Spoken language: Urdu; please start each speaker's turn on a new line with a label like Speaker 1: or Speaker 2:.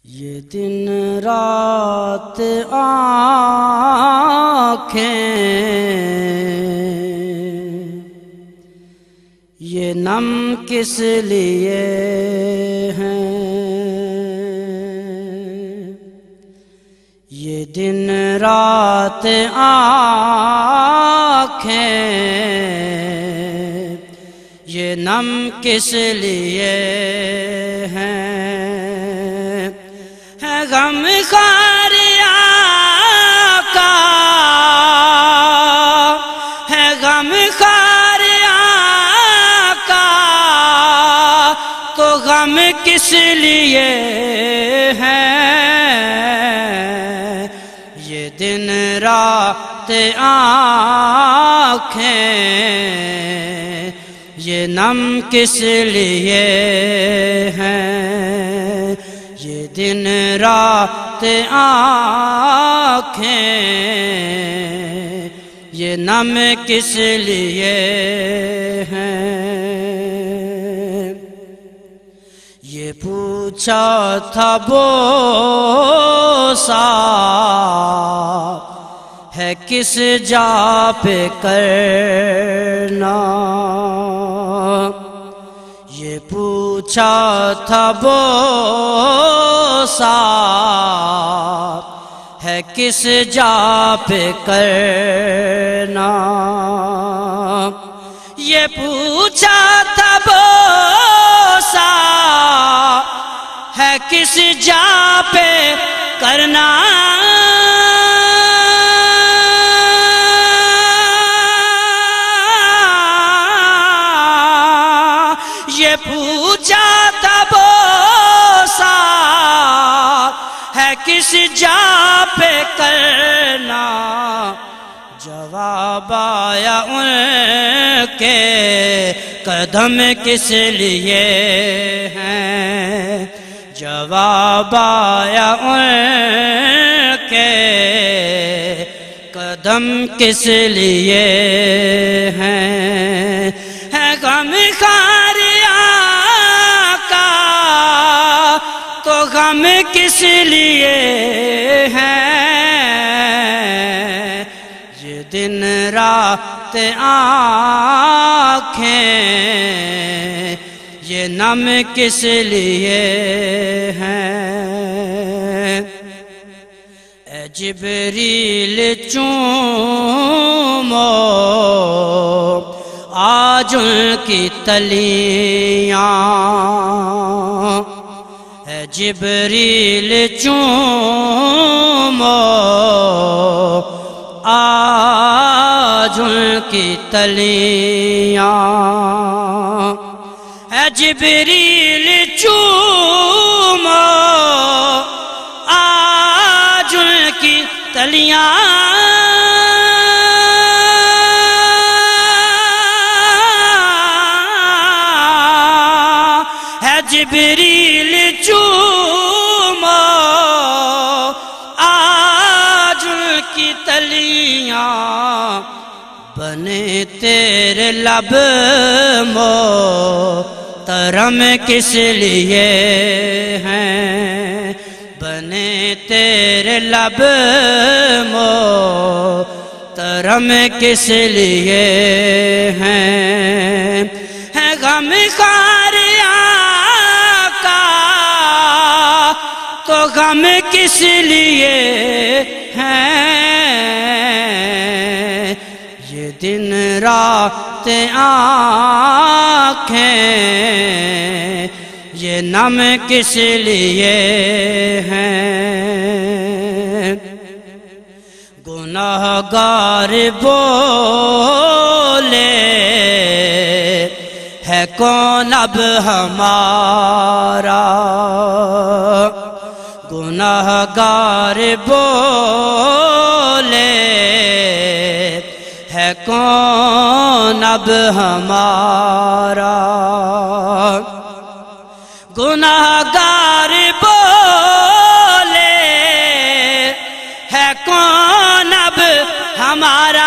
Speaker 1: یہ دن رات آنکھیں یہ نم کس لیے ہیں؟ یہ دن رات آنکھیں یہ نم کس لیے ہیں؟ غم خار آقا ہے، غم خار آقا تو غم کس لیے ہے؟ یہ دن رات آنکھیں یہ نم کس لیے ہیں؟ یہ دن رات آنکھیں یہ نم کس لیے ہیں؟ یہ پوچھا تھا بوسا ہے کس جا پہ کرنا، یہ پوچھا تھا بوسا ہے کس جا پہ کرنا، یہ پوچھا تھا بوسا ہے کس جا پہ کرنا، یہ پوچھا تھا بوسا ہے کس جا پہ کرنا، جواب آیا ان کے قدم کس لیے ہیں؟ جواب آیا ان کے قدم کس لیے ہیں؟ ہے غم خار آقا تو غم کس لیے ہے؟ یہ دن رات آنکھیں یہ نم کس لیے ہیں؟ اے جبریل چومو آج ان کی تلیاں، اے جبریل چومو آج ان کی تلیاں، اے جبریل چومو آج ان کی تلیاں، جبریل چومو آج ان کی تلیاں، بنے تیرے لب محترم کس لیے ہیں؟ بنے تیرے لب محترم کس لیے ہیں؟ ہے غم خار تو غم کس لیے ہیں؟ یہ دن رات آنکھیں یہ نم کس لیے ہیں؟ گناہگار بولے ہے کون اب ہمارا، گناہگار بولے ہے کون اب ہمارا، گناہگار بولے ہے کون اب ہمارا،